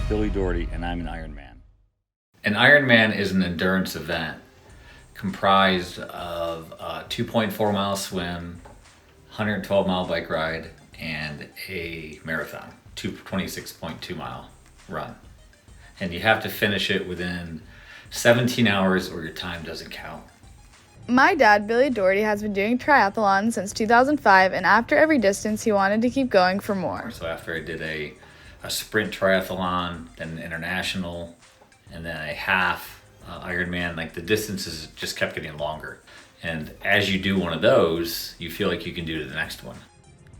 Billy Doherty, and I'm an Ironman. An Ironman is an endurance event comprised of a 2.4 mile swim, 112 mile bike ride, and a marathon, 26.2 mile run. And you have to finish it within 17 hours or your time doesn't count. My dad, Billy Doherty, has been doing triathlons since 2005, and after every distance, he wanted to keep going for more. So after I did a sprint triathlon, then an international, and then a half Ironman, like the distances just kept getting longer. And as you do one of those, you feel like you can do the next one.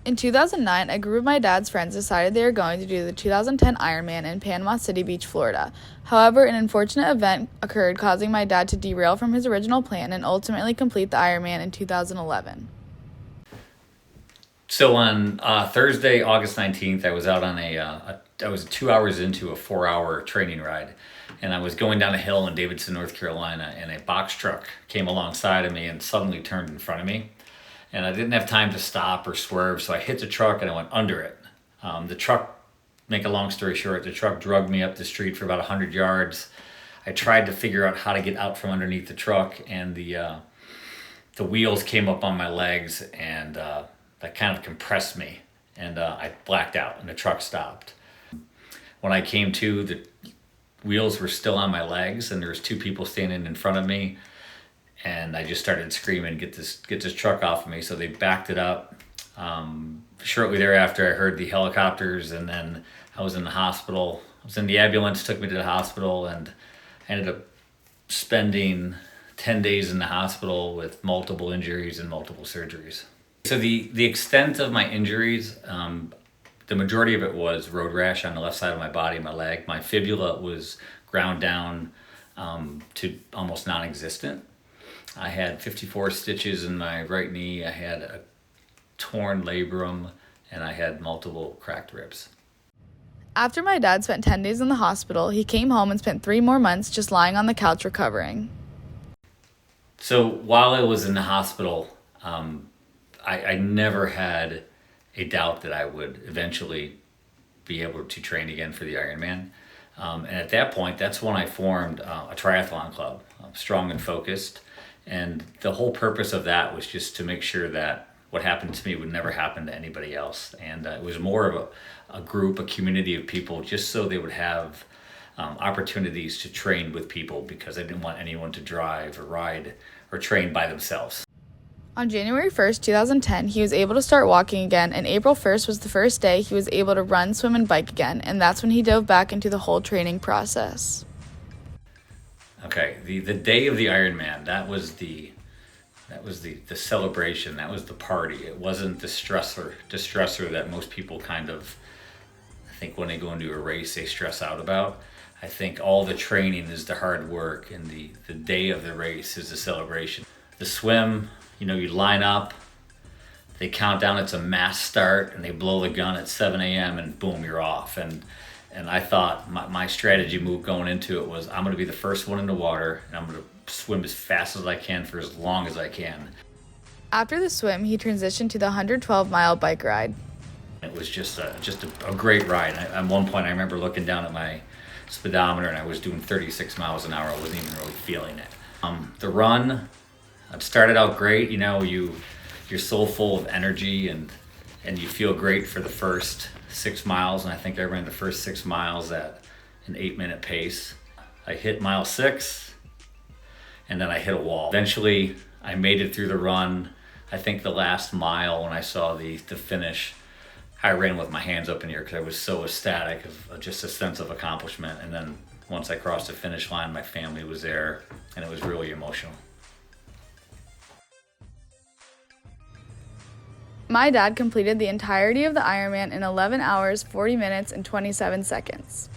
In 2009, a group of my dad's friends decided they were going to do the 2010 Ironman in Panama City Beach, Florida. However, an unfortunate event occurred, causing my dad to derail from his original plan and ultimately complete the Ironman in 2011. So on Thursday, August 19th, I was out on I was 2 hours into a 4-hour training ride, and I was going down a hill in Davidson, North Carolina, and a box truck came alongside of me and suddenly turned in front of me. And I didn't have time to stop or swerve, so I hit the truck and I went under it. The truck, make a long story short, the truck dragged me up the street for about 100 yards. I tried to figure out how to get out from underneath the truck, and the wheels came up on my legs, and that kind of compressed me, and I blacked out, and the truck stopped. When I came to, the wheels were still on my legs, and there was two people standing in front of me, and I just started screaming, get this truck off of me. So they backed it up. Shortly thereafter, I heard the helicopters, and then I was in the hospital. I was in the ambulance, took me to the hospital, and I ended up spending 10 days in the hospital with multiple injuries and multiple surgeries. So the extent of my injuries, the majority of it was road rash on the left side of my body, my leg. My fibula was ground down to almost non-existent. I had 54 stitches in my right knee. I had a torn labrum, and I had multiple cracked ribs. After my dad spent 10 days in the hospital, he came home and spent 3 more months just lying on the couch recovering. So while I was in the hospital, I never had a doubt that I would eventually be able to train again for the Ironman. And at that point, that's when I formed a triathlon club, Strong and Focused. And the whole purpose of that was just to make sure that what happened to me would never happen to anybody else. And it was more of a group, a community of people, just so they would have opportunities to train with people, because I didn't want anyone to drive or ride or train by themselves. On January 1st, 2010, he was able to start walking again, and April 1st was the first day he was able to run, swim, and bike again, and that's when he dove back into the whole training process. Okay, the day of the Ironman, that was the celebration, that was the party. It wasn't the stressor that most people kind of, I think when they go into a race, they stress out about. I think all the training is the hard work, and the day of the race is the celebration. The swim, you line up, they count down, it's a mass start, and they blow the gun at 7 a.m. and boom, you're off. And I thought my strategy move going into it was, I'm going to be the first one in the water, and I'm going to swim as fast as I can for as long as I can. After the swim, he transitioned to the 112-mile bike ride. It was just a great ride. At one point, I remember looking down at my speedometer, and I was doing 36 miles an hour. I wasn't even really feeling it. The run, it started out great. You're so full of energy, and you feel great for the first 6 miles, and I think I ran the first 6 miles at an 8-minute pace. I hit mile 6, and then I hit a wall. Eventually, I made it through the run. I think the last mile, when I saw the finish, I ran with my hands up in the air because I was so ecstatic of just a sense of accomplishment. And then once I crossed the finish line, my family was there, and it was really emotional. My dad completed the entirety of the Ironman in 11 hours, 40 minutes, and 27 seconds.